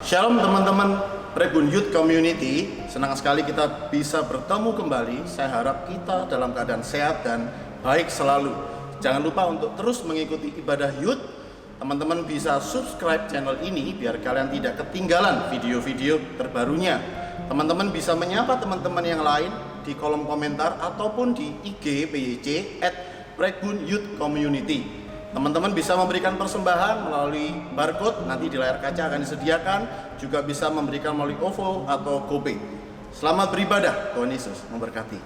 Shalom teman-teman Prebun Youth Community, senang sekali kita bisa bertemu kembali. Saya harap kita dalam keadaan sehat dan baik selalu. Jangan lupa untuk terus mengikuti ibadah youth. Teman-teman bisa subscribe channel ini biar kalian tidak ketinggalan video-video terbarunya. Teman-teman bisa menyapa teman-teman yang lain di kolom komentar ataupun di IG PYC @Prebun Youth Community. Teman-teman bisa memberikan persembahan melalui barcode, nanti di layar kaca akan disediakan. Juga bisa memberikan melalui OVO atau GoPay. Selamat beribadah, Tuhan Yesus memberkati.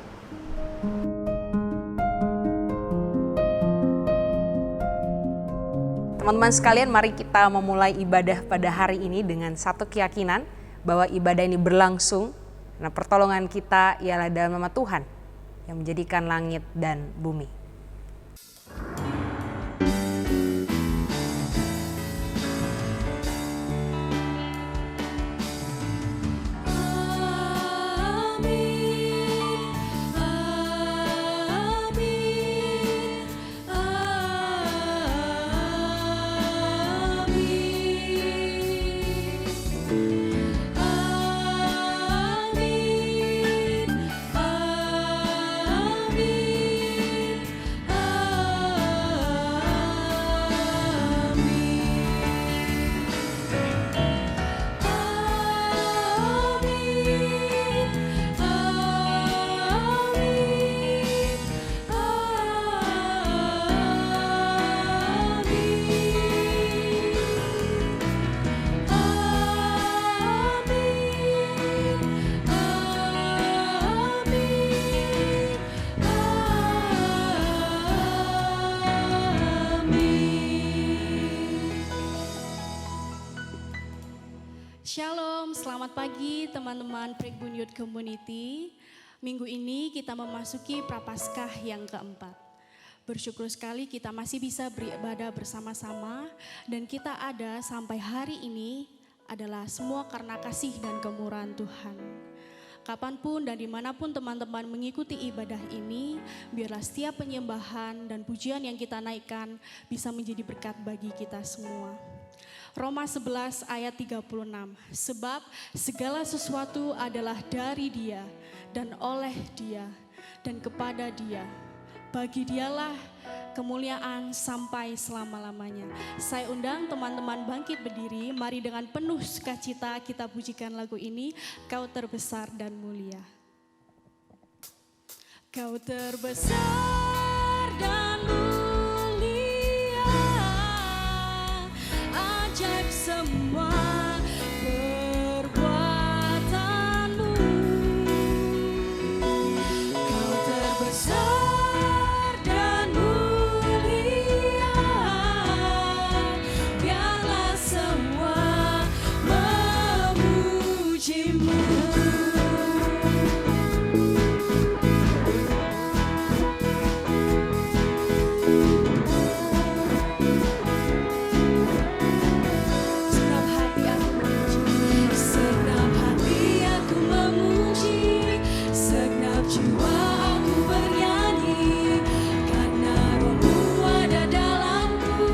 Teman-teman sekalian, mari kita memulai ibadah pada hari ini dengan satu keyakinan bahwa ibadah ini berlangsung karena pertolongan kita ialah dalam nama Tuhan yang menjadikan langit dan bumi. Shalom, selamat pagi teman-teman Prebun Youth Community. Minggu ini kita memasuki Prapaskah yang keempat. Bersyukur sekali kita masih bisa beribadah bersama-sama dan kita ada sampai hari ini adalah semua karena kasih dan kemurahan Tuhan. Kapanpun dan dimanapun teman-teman mengikuti ibadah ini, biarlah setiap penyembahan dan pujian yang kita naikkan bisa menjadi berkat bagi kita semua. Roma 11 ayat 36, sebab segala sesuatu adalah dari Dia dan oleh Dia dan kepada Dia. Bagi Dialah kemuliaan sampai selama-lamanya. Saya undang teman-teman bangkit berdiri, mari dengan penuh sukacita kita pujikan lagu ini, Kau terbesar dan mulia. Kau terbesar dan mulia. Semua perbuatanmu, Kau terbesar dan mulia, biarlah semua memujimu. Karena Roh-Mu ada dalamku.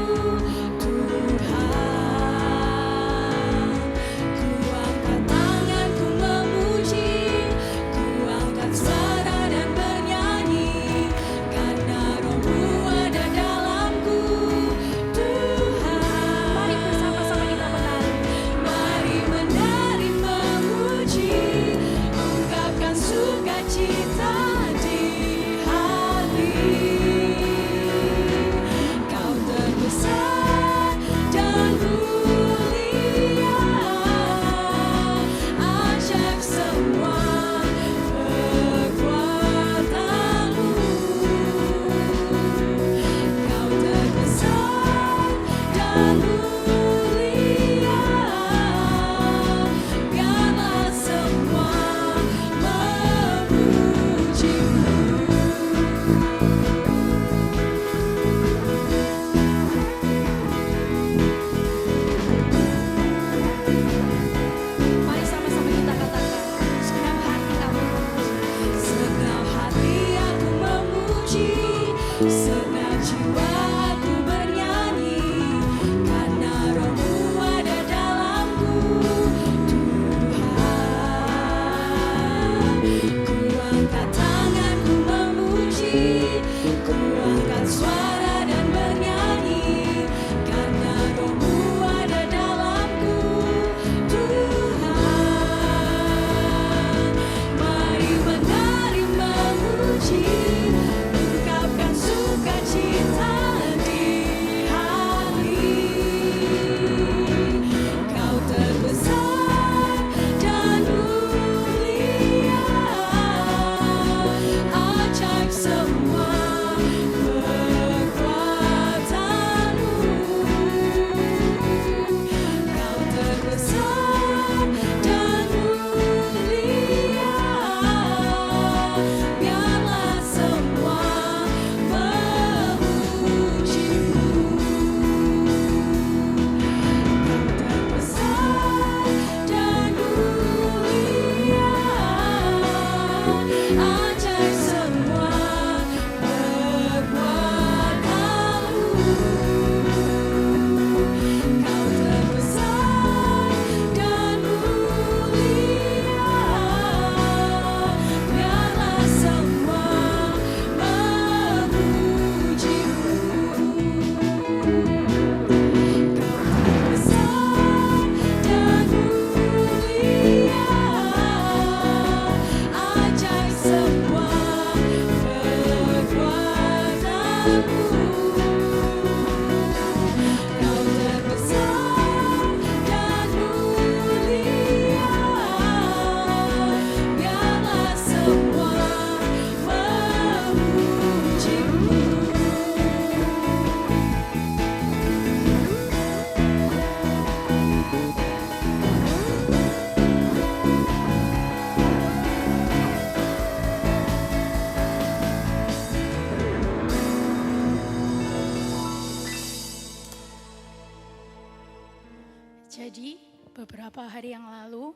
Beberapa hari yang lalu,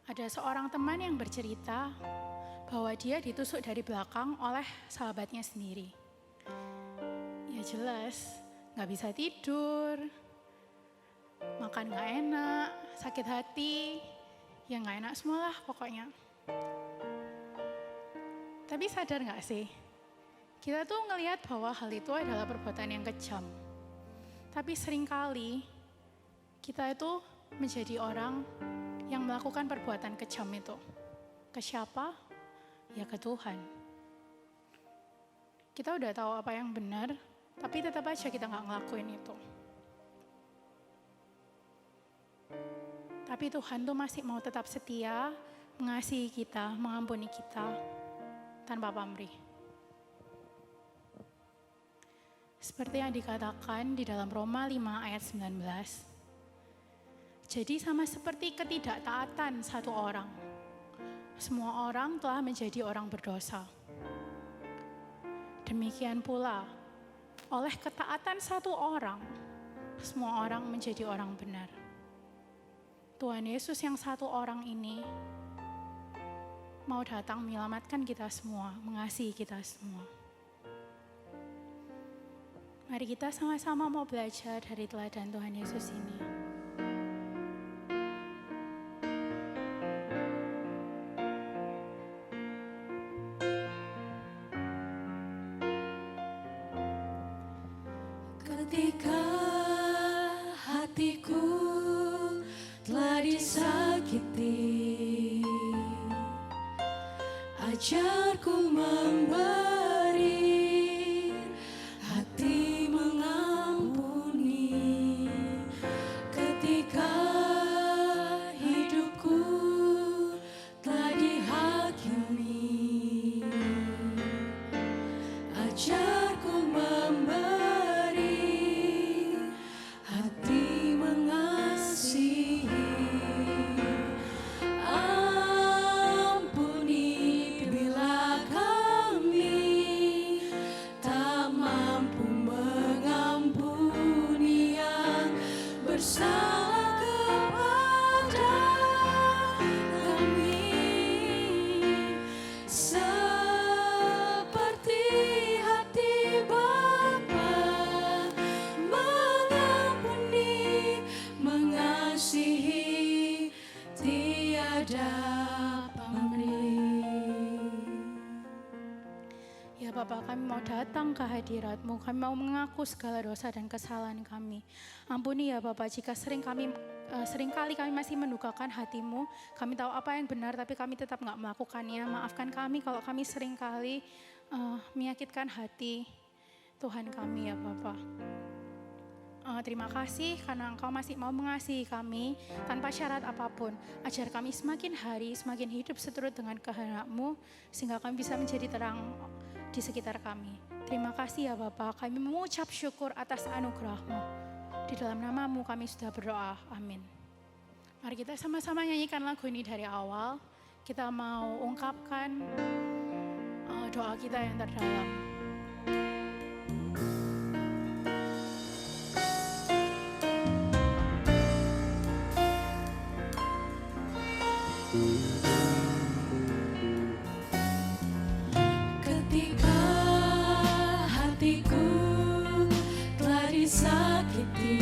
ada seorang teman yang bercerita bahwa dia ditusuk dari belakang oleh sahabatnya sendiri. Ya jelas, gak bisa tidur, makan gak enak, sakit hati, ya gak enak semualah pokoknya. Tapi sadar gak sih, kita tuh ngelihat bahwa hal itu adalah perbuatan yang kejam. Tapi seringkali kita itu menjadi orang yang melakukan perbuatan kejam itu. Ke siapa? Ya ke Tuhan. Kita udah tahu apa yang benar, tapi tetap aja kita gak ngelakuin itu. Tapi Tuhan tuh masih mau tetap setia, mengasihi kita, mengampuni kita, tanpa pamrih. Seperti yang dikatakan di dalam Roma 5 ayat 19. Jadi sama seperti ketidaktaatan satu orang, semua orang telah menjadi orang berdosa. Demikian pula, oleh ketaatan satu orang, semua orang menjadi orang benar. Tuhan Yesus yang satu orang ini mau datang menyelamatkan kita semua, mengasihi kita semua. Mari kita sama-sama mau belajar dari teladan Tuhan Yesus ini. Ketika hatiku telah disakiti, ajarku memberi, hati mengampuni. Ketika hidupku telah dihakimi, ajarku memberi, Bapa, kami mau datang ke hadirat-Mu, kami mau mengaku segala dosa dan kesalahan kami. Ampuni ya Bapa, jika seringkali kami masih mendukakan hati-Mu, kami tahu apa yang benar tapi kami tetap gak melakukannya. Maafkan kami kalau kami seringkali menyakitkan hati Tuhan kami ya Bapa. Terima kasih karena Engkau masih mau mengasihi kami tanpa syarat apapun. Ajar kami semakin hari semakin hidup seturut dengan kehendak-Mu sehingga kami bisa menjadi terang di sekitar kami. Terima kasih ya Bapa, kami mengucap syukur atas anugerah-Mu. Di dalam nama-Mu kami sudah berdoa, amin. Mari kita sama-sama nyanyikan lagu ini dari awal. Kita mau ungkapkan doa kita yang terdalam. Ketika hatiku telah disakiti,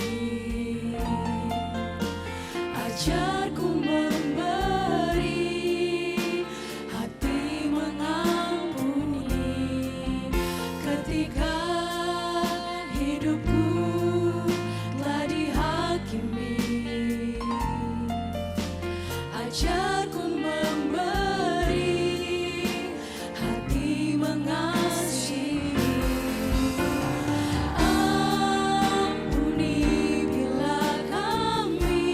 ajarku memberi, hati mengampuni. Ketika hidupku telah dihakimi, ajarku memberi, hati mengasihi. Ampuni bila kami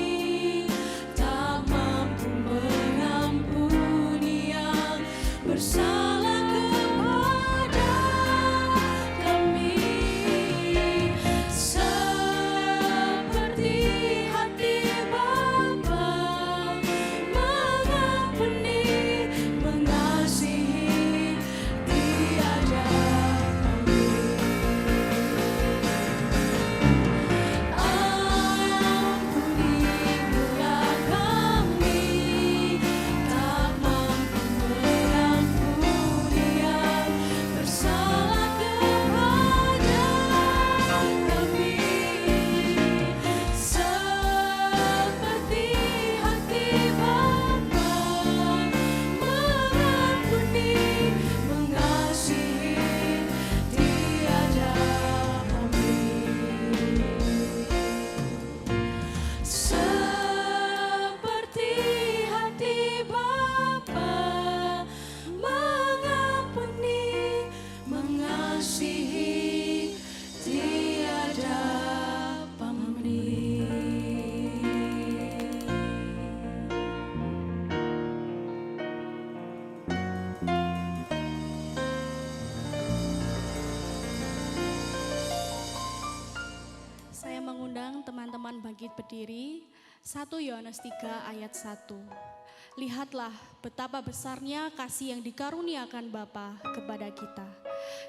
bangkit berdiri. 1 Yohanes 3 ayat 1. Lihatlah betapa besarnya kasih yang dikaruniakan Bapa kepada kita,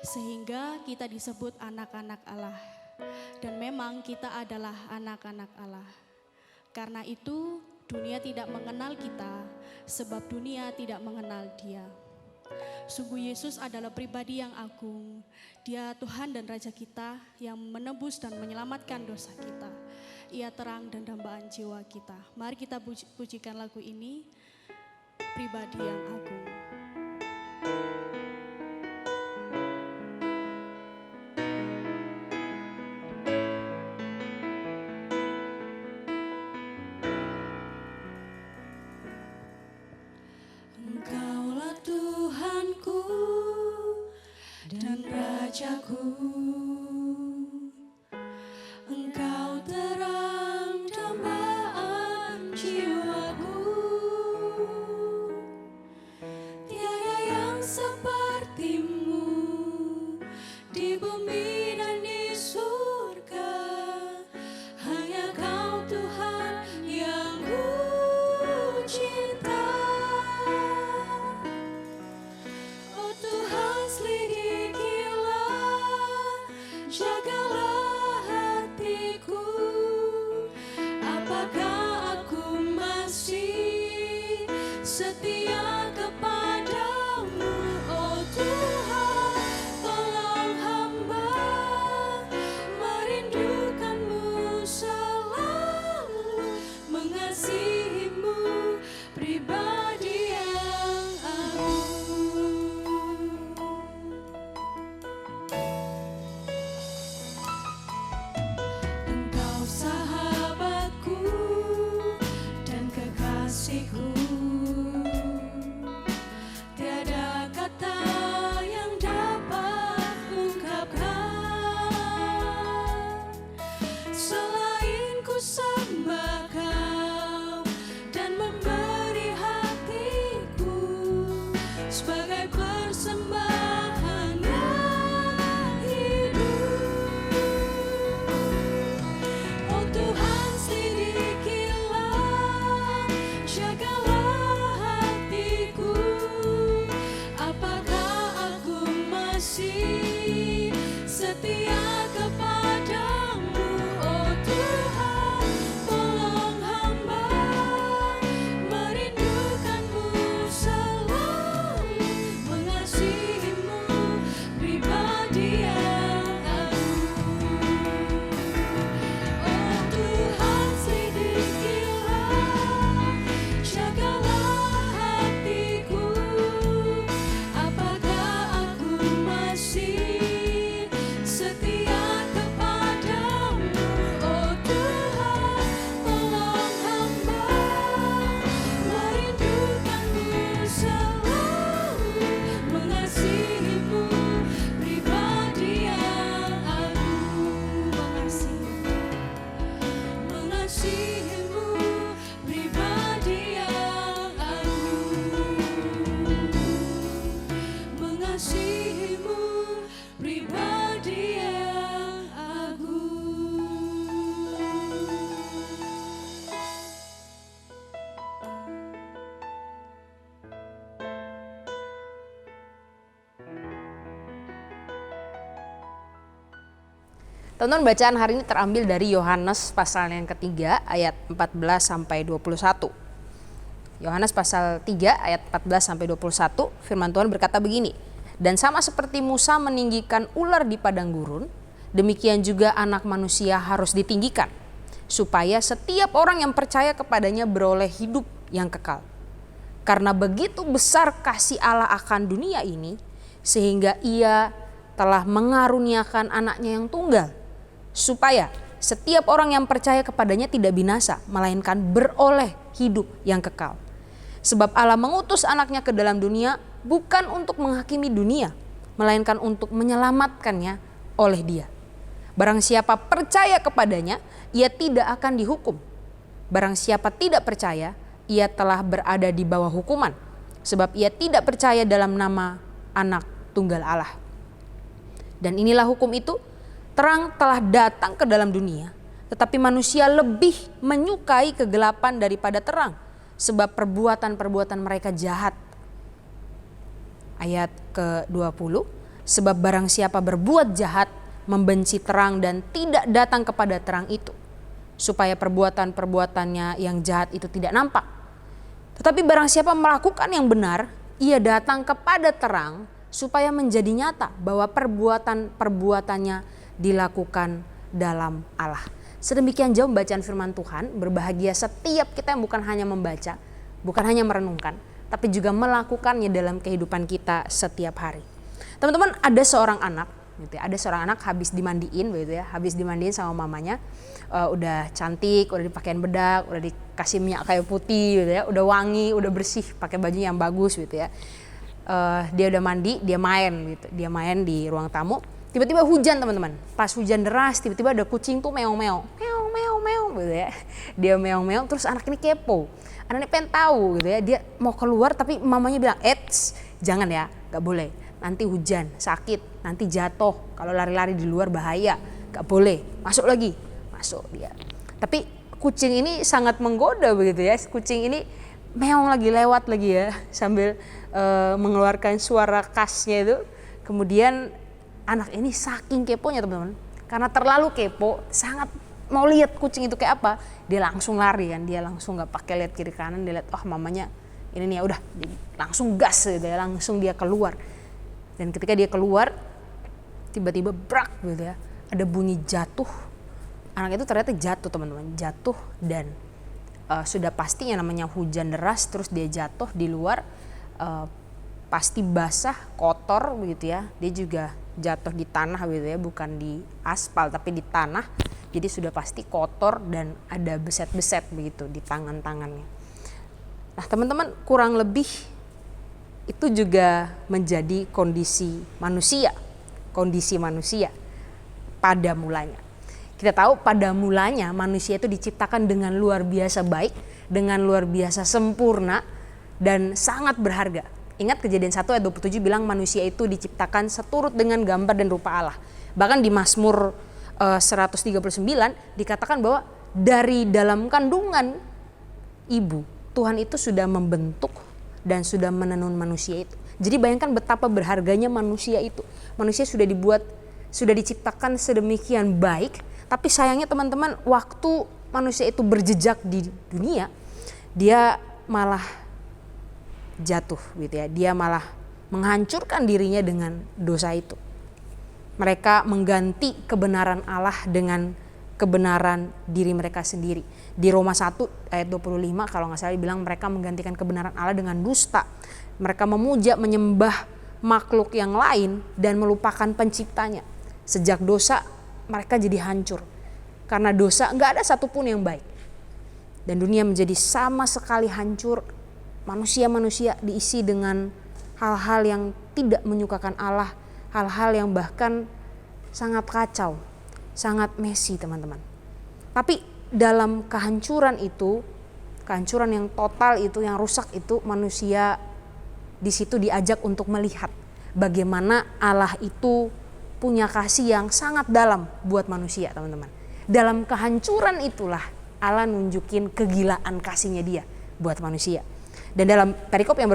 sehingga kita disebut anak-anak Allah. Dan memang kita adalah anak-anak Allah. Karena itu dunia tidak mengenal kita, sebab dunia tidak mengenal Dia. Sungguh Yesus adalah pribadi yang agung. Dia Tuhan dan Raja kita yang menebus dan menyelamatkan dosa kita. Ia terang dan dambaan jiwa kita. Mari kita pujikan lagu ini, pribadi yang agung. Engkaulah Tuhanku dan Rajaku. Engkau terang dambaan jiwaku. Tiada yang sepertimu di bumi dan di surga. Hanya Kau Tuhan yang ku cinta. Oh Tuhan, selidikilah, jagalah hatiku. Apakah aku masih setia kepadamu? Oh Tuhan, tolong hamba merindukanmu selalu, mengasihimu, pribadi yang agung. Engkau sahabatku dan kekasihku. Tiada kata yang dapat ungkapkan selain ku sembah Kau dan memberi hatiku sebagai persembahan yang hidup. Oh Tuhan, selidikilah, jagalah hatiku. Apakah aku masih setia kepadamu? Oh Tuhan, tolong hamba merindukanmu selalu, mengasihimu, pribadi yang agung. Oh Tuhan, selidikilah, jagalah hatiku. Apakah aku masih setia kepadamu? Oh Tuhan, tolong hamba merindukanmu selalu, mengasihimu, pribadi yang agung. Mengasihimu, pribadi yang agung. Mengasihimu, pribadi yang agung. Tonton bacaan hari ini terambil dari Yohanes pasal yang ketiga ayat 14 sampai 21. Yohanes pasal 3 ayat 14 sampai 21, firman Tuhan berkata begini. Dan sama seperti Musa meninggikan ular di padang gurun, demikian juga Anak Manusia harus ditinggikan, supaya setiap orang yang percaya kepadanya beroleh hidup yang kekal. Karena begitu besar kasih Allah akan dunia ini, sehingga Ia telah mengaruniakan anaknya yang tunggal, supaya setiap orang yang percaya kepadanya tidak binasa, melainkan beroleh hidup yang kekal. Sebab Allah mengutus anaknya ke dalam dunia bukan untuk menghakimi dunia, melainkan untuk menyelamatkannya oleh Dia. Barang siapa percaya kepadanya, ia tidak akan dihukum. Barang siapa tidak percaya, ia telah berada di bawah hukuman, sebab ia tidak percaya dalam nama Anak Tunggal Allah. Dan inilah hukum itu, terang telah datang ke dalam dunia, Tetapi manusia lebih menyukai kegelapan daripada terang, sebab perbuatan-perbuatan mereka jahat. Ayat ke-20, sebab barang siapa berbuat jahat, membenci terang dan tidak datang kepada terang itu, supaya perbuatan-perbuatannya yang jahat itu tidak nampak. Tetapi barang siapa melakukan yang benar, ia datang kepada terang, supaya menjadi nyata bahwa perbuatan-perbuatannya dilakukan dalam Allah. Sedemikian jauh bacaan firman Tuhan. Berbahagia setiap kita yang bukan hanya membaca, bukan hanya merenungkan, tapi juga melakukannya dalam kehidupan kita setiap hari. Teman-teman, ada seorang anak, gitu ya, ada seorang anak habis dimandiin, gitu ya, habis dimandiin sama mamanya, udah cantik, udah dipakein bedak, udah dikasih minyak kayu putih, gitu ya, udah wangi, udah bersih, pakai baju yang bagus, gitu ya. Dia udah mandi, dia main, gitu, dia main di ruang tamu. Tiba-tiba hujan, teman-teman. Pas hujan deras, tiba-tiba ada kucing tuh meong-meong, meong-meong, gitu ya. Dia meong-meong, terus anak ini kepo. Anaknya pengen tahu, gitu ya. Dia mau keluar, tapi mamanya bilang, jangan ya, nggak boleh. Nanti hujan, sakit, nanti jatuh. Kalau lari-lari di luar bahaya, nggak boleh. Masuk lagi, masuk dia. Tapi kucing ini sangat menggoda, begitu ya. Kucing ini meong lagi, lewat lagi ya, sambil mengeluarkan suara khasnya itu. Kemudian anak ini saking keponya, teman-teman, karena terlalu kepo, sangat mau lihat kucing itu kayak apa, dia langsung lari kan, dia langsung nggak pakai lihat kiri kanan, dia lihat mamanya ini nih, ya udah langsung gas gitu ya, langsung dia keluar. Dan ketika dia keluar, tiba-tiba brak gitu ya, ada bunyi jatuh. Anak itu ternyata jatuh, teman-teman, jatuh, dan sudah pasti yang namanya hujan deras, terus dia jatuh di luar, pasti basah, kotor begitu ya. Dia juga jatuh di tanah gitu ya, bukan di aspal tapi di tanah. Jadi sudah pasti kotor dan ada beset-beset begitu di tangan-tangannya. Nah, teman-teman, kurang lebih itu juga menjadi kondisi manusia pada mulanya. Kita tahu pada mulanya manusia itu diciptakan dengan luar biasa baik, dengan luar biasa sempurna dan sangat berharga. Ingat Kejadian 1 ayat 27 bilang manusia itu diciptakan seturut dengan gambar dan rupa Allah. Bahkan di Mazmur 139 dikatakan bahwa dari dalam kandungan ibu, Tuhan itu sudah membentuk dan sudah menenun manusia itu. Jadi bayangkan betapa berharganya manusia itu. Manusia sudah diciptakan sedemikian baik, tapi sayangnya teman-teman, waktu manusia itu berjejak di dunia, dia malah jatuh gitu ya. Dia malah menghancurkan dirinya dengan dosa itu. Mereka mengganti kebenaran Allah dengan kebenaran diri mereka sendiri. Di Roma 1 ayat 25 kalau nggak salah bilang mereka menggantikan kebenaran Allah dengan dusta. Mereka memuja, menyembah makhluk yang lain dan melupakan penciptanya. Sejak dosa mereka jadi hancur. Karena dosa nggak ada satupun yang baik. Dan dunia menjadi sama sekali hancur. Manusia-manusia diisi dengan hal-hal yang tidak menyukakan Allah, hal-hal yang bahkan sangat kacau, sangat messy, teman-teman. Tapi dalam kehancuran itu, kehancuran yang total itu, yang rusak itu, manusia di situ diajak untuk melihat bagaimana Allah itu punya kasih yang sangat dalam buat manusia, teman-teman. Dalam kehancuran itulah Allah nunjukin kegilaan kasihnya dia buat manusia. Dan dalam perikop yang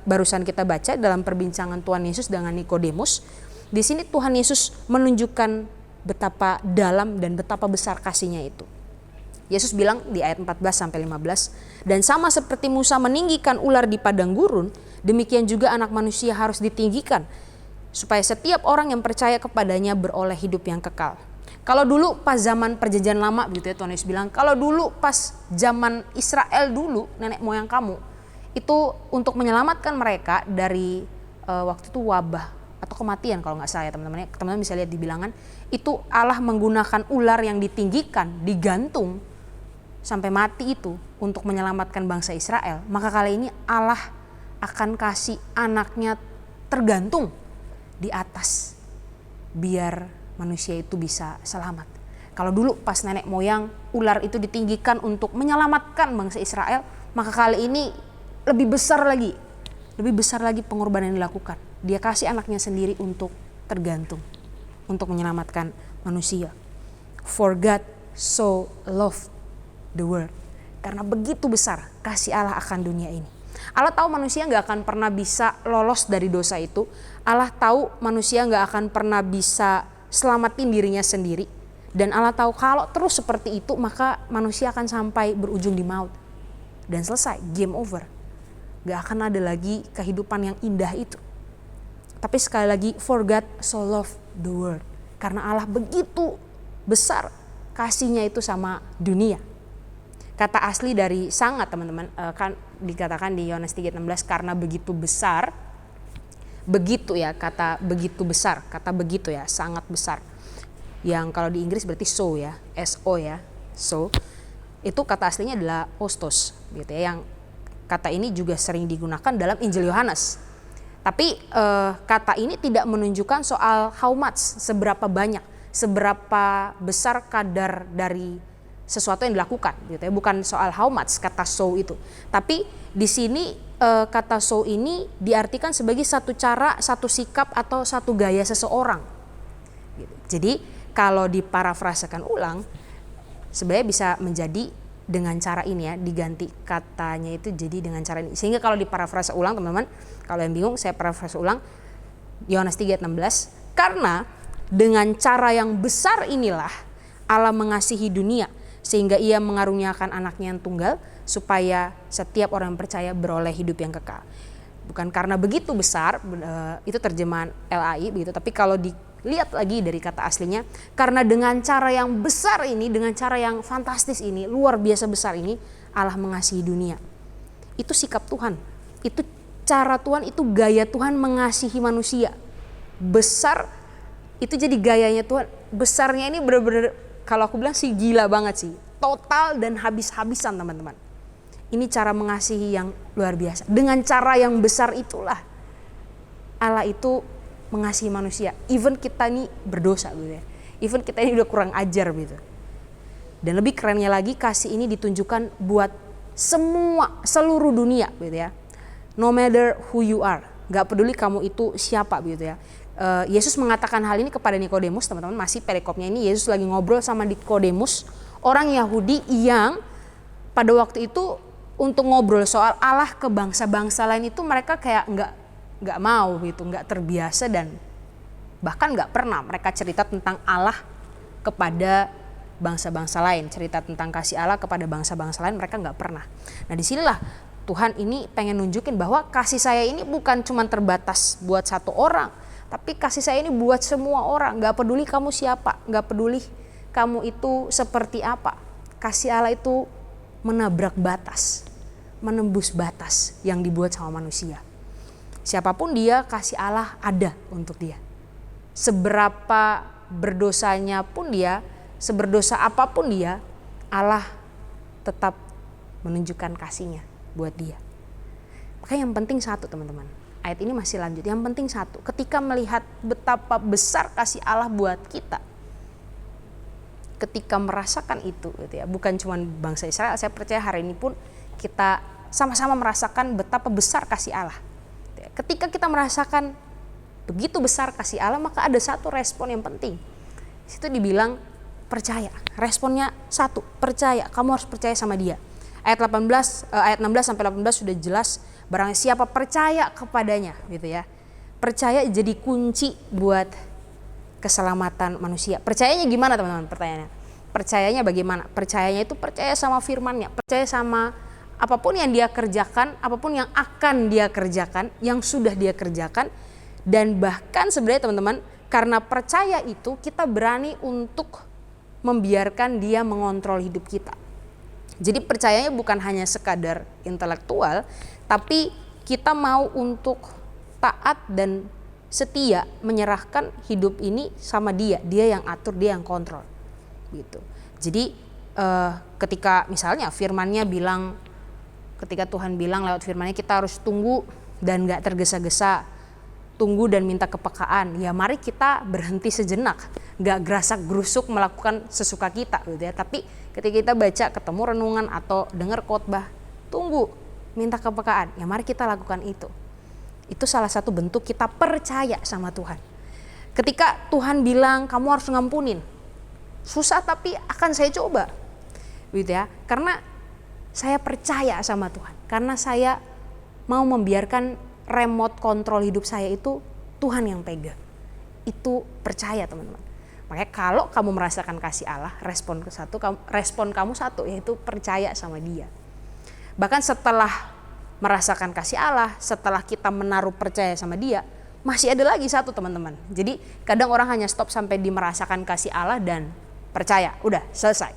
barusan kita baca dalam perbincangan Tuhan Yesus dengan Nikodemus, di sini Tuhan Yesus menunjukkan betapa dalam dan betapa besar kasihnya itu. Yesus bilang di ayat 14-15, dan sama seperti Musa meninggikan ular di padang gurun, demikian juga anak manusia harus ditinggikan, supaya setiap orang yang percaya kepadanya beroleh hidup yang kekal. Kalau dulu pas zaman perjanjian lama gitu ya, Tuhan Yesus bilang, kalau dulu pas zaman Israel dulu, nenek moyang kamu, itu untuk menyelamatkan mereka dari waktu itu wabah atau kematian kalau nggak salah ya teman-teman. Teman-teman bisa lihat di bilangan, itu Allah menggunakan ular yang ditinggikan, digantung sampai mati itu untuk menyelamatkan bangsa Israel. Maka kali ini Allah akan kasih anaknya tergantung di atas biar manusia itu bisa selamat. Kalau dulu pas nenek moyang ular itu ditinggikan untuk menyelamatkan bangsa Israel, maka kali ini lebih besar lagi pengorbanan yang dilakukan. Dia kasih anaknya sendiri untuk tergantung, untuk menyelamatkan manusia. For God so loved the world. Karena begitu besar kasih Allah akan dunia ini. Allah tahu manusia gak akan pernah bisa lolos dari dosa itu. Allah tahu manusia gak akan pernah bisa selamatin dirinya sendiri. Dan Allah tahu kalau terus seperti itu maka manusia akan sampai berujung di maut. Dan selesai, game over. Gak akan ada lagi kehidupan yang indah itu. Tapi sekali lagi, for God so loved the world. Karena Allah begitu besar kasihnya itu sama dunia. Kata asli dari sangat teman-teman, kan dikatakan di Yohanes 3:16 karena begitu besar. Begitu ya, kata begitu besar, kata begitu ya, sangat besar. Yang kalau di Inggris berarti so ya, S-O ya, so. Itu kata aslinya adalah ostos gitu ya, yang kata ini juga sering digunakan dalam Injil Yohanes. Tapi kata ini tidak menunjukkan soal how much, seberapa banyak, seberapa besar kadar dari sesuatu yang dilakukan gitu ya, bukan soal how much kata so itu. Tapi di sini kata so ini diartikan sebagai satu cara, satu sikap atau satu gaya seseorang. Gitu. Jadi kalau diparafrasekan ulang, sebenarnya bisa menjadi dengan cara ini ya, diganti katanya itu jadi dengan cara ini. Sehingga kalau diparafrase ulang teman-teman, kalau yang bingung saya parafrase ulang Yohanes 3:16, karena dengan cara yang besar inilah Allah mengasihi dunia sehingga ia mengaruniakan anaknya yang tunggal supaya setiap orang yang percaya beroleh hidup yang kekal. Bukan karena begitu besar, itu terjemahan LAI begitu, tapi kalau dilihat lagi dari kata aslinya, karena dengan cara yang besar ini, dengan cara yang fantastis ini, luar biasa besar ini, Allah mengasihi dunia. Itu sikap Tuhan, itu cara Tuhan, itu gaya Tuhan mengasihi manusia. Besar, itu jadi gayanya Tuhan. Besarnya ini benar-benar, kalau aku bilang sih gila banget sih, total dan habis-habisan teman-teman. Ini cara mengasihi yang luar biasa. Dengan cara yang besar itulah Allah itu mengasihi manusia. Even kita ini berdosa gitu ya. Even kita ini udah kurang ajar gitu. Dan lebih kerennya lagi, kasih ini ditunjukkan buat seluruh dunia gitu ya. No matter who you are. Gak peduli kamu itu siapa gitu ya. Yesus mengatakan hal ini kepada Nikodemus, teman-teman, masih perikopnya ini Yesus lagi ngobrol sama Nikodemus, orang Yahudi yang pada waktu itu untuk ngobrol soal Allah ke bangsa-bangsa lain itu mereka kayak nggak mau gitu, nggak terbiasa, dan bahkan nggak pernah mereka cerita tentang Allah kepada bangsa-bangsa lain, cerita tentang kasih Allah kepada bangsa-bangsa lain mereka nggak pernah. Nah disinilah Tuhan ini pengen nunjukin bahwa kasih saya ini bukan cuma terbatas buat satu orang, tapi kasih saya ini buat semua orang, nggak peduli kamu siapa, nggak peduli kamu itu seperti apa. Kasih Allah itu menabrak batas, menembus batas yang dibuat sama manusia. Siapapun dia, kasih Allah ada untuk dia. Seberapa berdosanya pun dia, seberdosa apapun dia, Allah tetap menunjukkan kasihnya buat dia. Makanya yang penting satu teman-teman, ayat ini masih lanjut, yang penting satu, ketika melihat betapa besar kasih Allah buat kita, ketika merasakan itu gitu ya, bukan cuma bangsa Israel, saya percaya hari ini pun kita sama-sama merasakan betapa besar kasih Allah. Ketika kita merasakan begitu besar kasih Allah, maka ada satu respon yang penting. Situ dibilang percaya. Responnya satu, percaya. Kamu harus percaya sama dia. Ayat 16 sampai 18 sudah jelas, barang siapa percaya kepadanya gitu ya. Percaya jadi kunci buat keselamatan manusia. Percayanya gimana teman-teman? Pertanyaannya. Percayanya bagaimana? Percayanya itu percaya sama firman-Nya, percaya sama apapun yang dia kerjakan, apapun yang akan dia kerjakan, yang sudah dia kerjakan. Dan bahkan sebenarnya teman-teman, karena percaya itu kita berani untuk membiarkan dia mengontrol hidup kita. Jadi percayanya bukan hanya sekadar intelektual, tapi kita mau untuk taat dan setia menyerahkan hidup ini sama dia yang atur, dia yang kontrol gitu. Jadi ketika misalnya firman-Nya bilang, ketika Tuhan bilang lewat firman-Nya kita harus tunggu dan gak tergesa-gesa, tunggu dan minta kepekaan, ya mari kita berhenti sejenak, gak gerasak gerusuk melakukan sesuka kita gitu ya. Tapi ketika kita baca, ketemu renungan atau dengar khotbah, tunggu, minta kepekaan, ya mari kita lakukan itu. Itu salah satu bentuk kita percaya sama Tuhan. Ketika Tuhan bilang kamu harus ngampunin, Susah tapi akan saya coba. Gitu ya. Karena saya percaya sama Tuhan. Karena saya mau membiarkan remote kontrol hidup saya itu Tuhan yang pegang. Itu percaya teman-teman. Makanya kalau kamu merasakan kasih Allah, respon kamu satu, yaitu percaya sama Dia. Bahkan setelah merasakan kasih Allah, setelah kita menaruh percaya sama Dia, masih ada lagi satu teman-teman. Jadi kadang orang hanya stop sampai di merasakan kasih Allah dan percaya, udah selesai.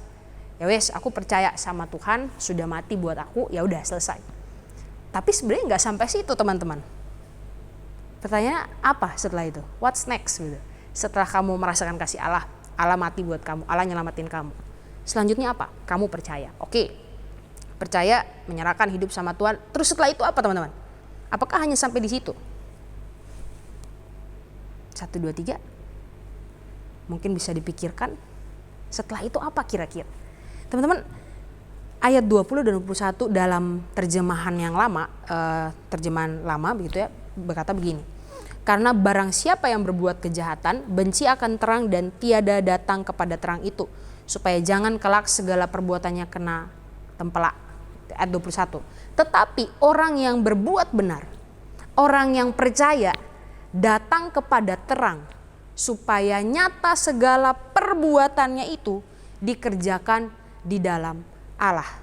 Ya wes, aku percaya sama Tuhan, sudah mati buat aku, ya udah selesai. Tapi sebenarnya nggak sampai situ teman-teman. Pertanyaannya apa setelah itu? What's next gitu? Setelah kamu merasakan kasih Allah, Allah mati buat kamu, Allah nyelamatin kamu. Selanjutnya apa? Kamu percaya. Oke, percaya, menyerahkan hidup sama Tuhan. Terus setelah itu apa teman-teman? Apakah hanya sampai di situ? 1, 2, 3. Mungkin bisa dipikirkan. Setelah itu apa kira-kira? Teman-teman, ayat 20 dan 21 dalam terjemahan yang lama, terjemahan lama begitu ya, berkata begini. Karena barang siapa yang berbuat kejahatan, benci akan terang dan tiada datang kepada terang itu, supaya jangan kelak segala perbuatannya kena tempelak. Ayat 21. Tetapi orang yang berbuat benar, orang yang percaya, datang kepada terang, supaya nyata segala perbuatannya itu dikerjakan di dalam Allah.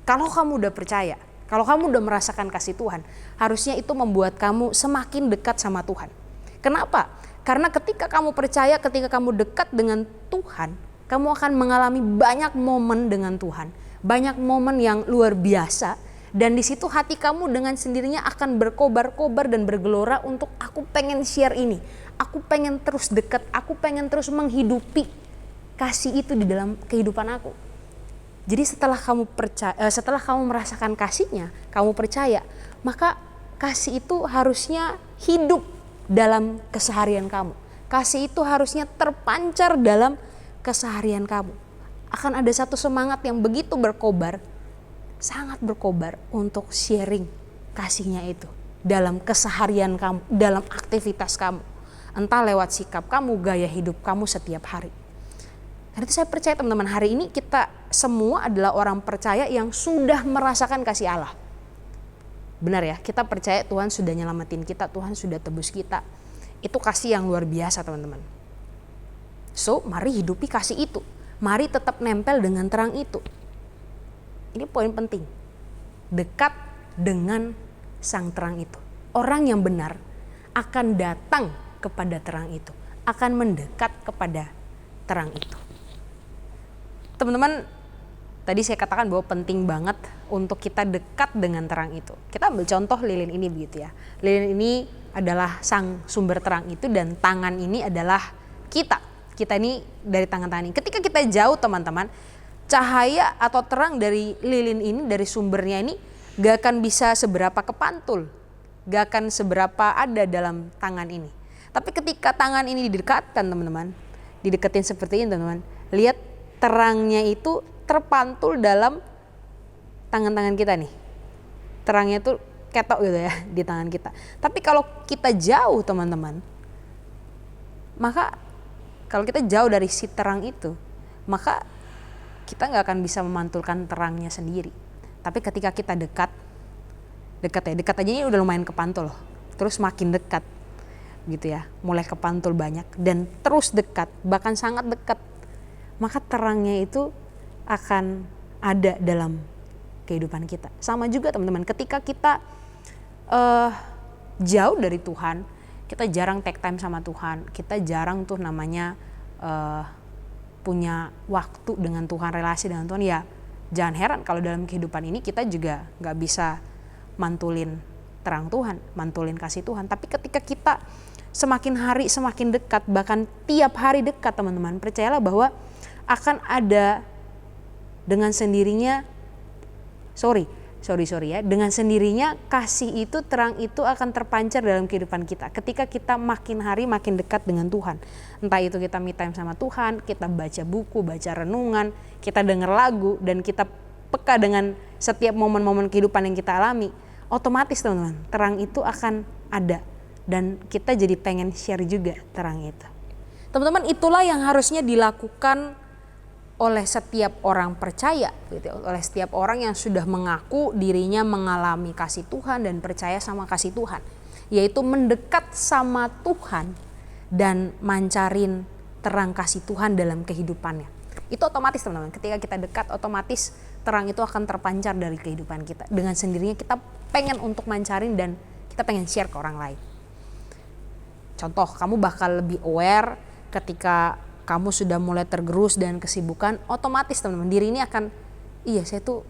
Kalau kamu udah percaya, kalau kamu udah merasakan kasih Tuhan, harusnya itu membuat kamu semakin dekat sama Tuhan. Kenapa? Karena ketika kamu percaya, ketika kamu dekat dengan Tuhan, kamu akan mengalami banyak momen dengan Tuhan. Banyak momen yang luar biasa. Dan di situ hati kamu dengan sendirinya akan berkobar-kobar dan bergelora untuk aku pengen share ini. Aku pengen terus dekat, aku pengen terus menghidupi kasih itu di dalam kehidupan aku. Jadi setelah kamu percaya, setelah kamu merasakan kasihnya, kamu percaya, maka kasih itu harusnya hidup dalam keseharian kamu. Kasih itu harusnya terpancar dalam keseharian kamu. Akan ada satu semangat yang begitu berkobar, sangat berkobar untuk sharing kasihnya itu dalam keseharian kamu, dalam aktivitas kamu. Entah lewat sikap kamu, gaya hidup kamu setiap hari. Dan itu saya percaya teman-teman, hari ini kita semua adalah orang percaya yang sudah merasakan kasih Allah. Benar ya, kita percaya Tuhan sudah nyelamatin kita, Tuhan sudah tebus kita. Itu kasih yang luar biasa teman-teman. So, mari hidupi kasih itu. Mari tetap nempel dengan terang itu. Ini poin penting. Dekat dengan sang terang itu. Orang yang benar akan datang kepada terang itu. Akan mendekat kepada terang itu. Teman-teman, tadi saya katakan bahwa penting banget untuk kita dekat dengan terang itu. Kita ambil contoh lilin ini begitu ya. Lilin ini adalah sang sumber terang itu dan tangan ini adalah kita. Kita ini dari tangan-tangan ini. Ketika kita jauh teman-teman, cahaya atau terang dari lilin ini, dari sumbernya ini gak akan bisa seberapa kepantul. Gak akan seberapa ada dalam tangan ini. Tapi ketika tangan ini didekatkan teman-teman, dideketin seperti ini teman-teman, lihat terangnya itu terpantul dalam tangan-tangan kita nih. Terangnya itu ketok gitu ya di tangan kita. Tapi kalau kita jauh teman-teman, maka kalau kita jauh dari si terang itu, maka kita gak akan bisa memantulkan terangnya sendiri. Tapi ketika kita dekat aja ini udah lumayan kepantul loh. Terus makin dekat gitu ya, mulai kepantul banyak dan terus dekat, bahkan sangat dekat. Maka terangnya itu akan ada dalam kehidupan kita. Sama juga teman-teman, ketika kita jauh dari Tuhan, kita jarang take time sama Tuhan, kita jarang tuh namanya punya waktu dengan Tuhan, relasi dengan Tuhan, ya jangan heran kalau dalam kehidupan ini kita juga gak bisa mantulin terang Tuhan, mantulin kasih Tuhan. Tapi ketika kita semakin hari semakin dekat, bahkan tiap hari dekat teman-teman, percayalah bahwa akan ada dengan sendirinya, dengan sendirinya kasih itu, terang itu akan terpancar dalam kehidupan kita. Ketika kita makin hari makin dekat dengan Tuhan. Entah itu kita me time sama Tuhan, kita baca buku, baca renungan, kita dengar lagu, dan kita peka dengan setiap momen-momen kehidupan yang kita alami. Otomatis teman-teman, terang itu akan ada. Dan kita jadi pengen share juga terang itu. Teman-teman, itulah yang harusnya dilakukan oleh setiap orang percaya, gitu, oleh setiap orang yang sudah mengaku dirinya mengalami kasih Tuhan dan percaya sama kasih Tuhan, yaitu mendekat sama Tuhan dan mancarin terang kasih Tuhan dalam kehidupannya. Itu otomatis teman-teman, ketika kita dekat otomatis terang itu akan terpancar dari kehidupan kita. Dengan sendirinya kita pengen untuk mancarin dan kita pengen share ke orang lain. Contoh, kamu bakal lebih aware ketika kamu sudah mulai tergerus dan kesibukan, otomatis teman-teman diri ini akan, iya saya tuh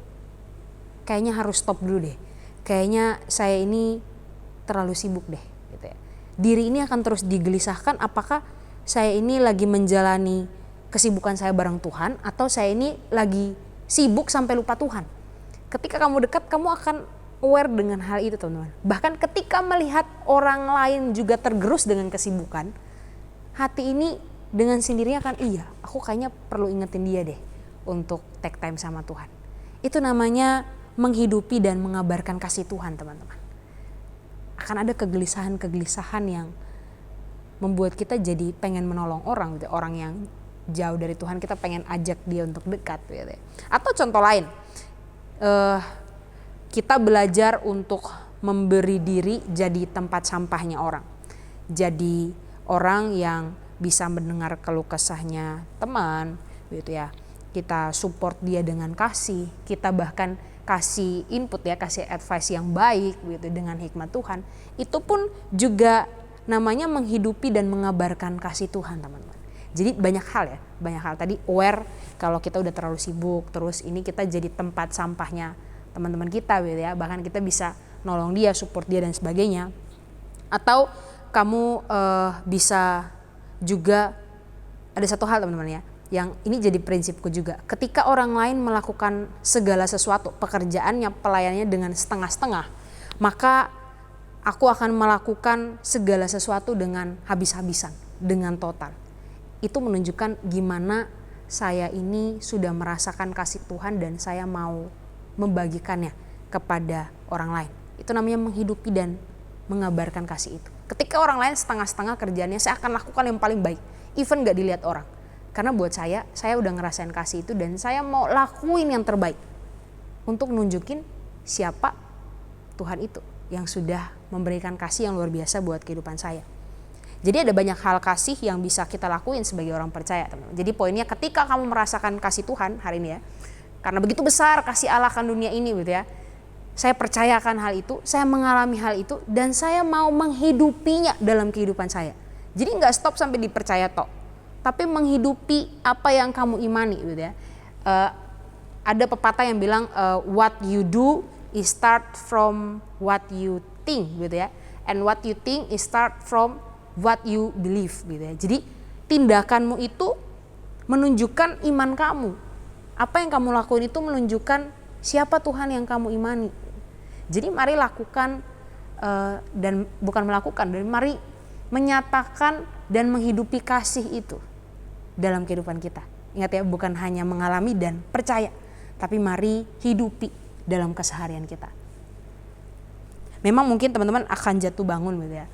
kayaknya harus stop dulu deh. Kayaknya saya ini terlalu sibuk deh. Gitu ya. Diri ini akan terus digelisahkan apakah saya ini lagi menjalani kesibukan saya bareng Tuhan atau saya ini lagi sibuk sampai lupa Tuhan. Ketika kamu dekat, kamu akan aware dengan hal itu teman-teman. Bahkan ketika melihat orang lain juga tergerus dengan kesibukan, hati ini dengan sendirinya akan, iya aku kayaknya perlu ingetin dia deh untuk take time sama Tuhan. Itu namanya menghidupi dan mengabarkan kasih Tuhan teman-teman. Akan ada kegelisahan-kegelisahan yang membuat kita jadi pengen menolong orang gitu. Orang yang jauh dari Tuhan kita pengen ajak dia untuk dekat gitu. Atau contoh lain, kita belajar untuk memberi diri jadi tempat sampahnya orang. Jadi orang yang bisa mendengar keluh kesahnya teman gitu ya. Kita support dia dengan kasih, kita bahkan kasih input ya, kasih advice yang baik gitu dengan hikmat Tuhan. Itu pun juga namanya menghidupi dan mengabarkan kasih Tuhan teman-teman. Jadi banyak hal ya, banyak hal. Tadi aware kalau kita udah terlalu sibuk, terus ini kita jadi tempat sampahnya teman-teman kita gitu ya. Bahkan kita bisa nolong dia, support dia dan sebagainya. Atau kamu bisa juga, ada satu hal teman-teman ya, yang ini jadi prinsipku juga. Ketika orang lain melakukan segala sesuatu, pekerjaannya, pelayanannya dengan setengah-setengah, maka aku akan melakukan segala sesuatu dengan habis-habisan, dengan total. Itu menunjukkan gimana saya ini sudah merasakan kasih Tuhan dan saya mau membagikannya kepada orang lain. Itu namanya menghidupi dan mengabarkan kasih itu. Ketika orang lain setengah-setengah kerjaannya, saya akan lakukan yang paling baik, even gak dilihat orang. Karena buat saya udah ngerasain kasih itu dan saya mau lakuin yang terbaik untuk nunjukin siapa Tuhan itu yang sudah memberikan kasih yang luar biasa buat kehidupan saya. Jadi ada banyak hal kasih yang bisa kita lakuin sebagai orang percaya teman-teman. Jadi poinnya ketika kamu merasakan kasih Tuhan hari ini ya, karena begitu besar kasih Allah akan dunia ini gitu ya, saya percayakan hal itu, saya mengalami hal itu dan saya mau menghidupinya dalam kehidupan saya. Jadi gak stop sampai dipercaya tok, tapi menghidupi apa yang kamu imani gitu ya. Ada pepatah yang bilang what you do is start from what you think gitu ya, and what you think is start from what you believe gitu ya. Jadi tindakanmu itu menunjukkan iman kamu. Apa yang kamu lakukan itu menunjukkan siapa Tuhan yang kamu imani. Jadi mari lakukan dan bukan melakukan, dan mari menyatakan dan menghidupi kasih itu dalam kehidupan kita. Ingat ya, bukan hanya mengalami dan percaya, tapi mari hidupi dalam keseharian kita. Memang mungkin teman-teman akan jatuh bangun gitu ya.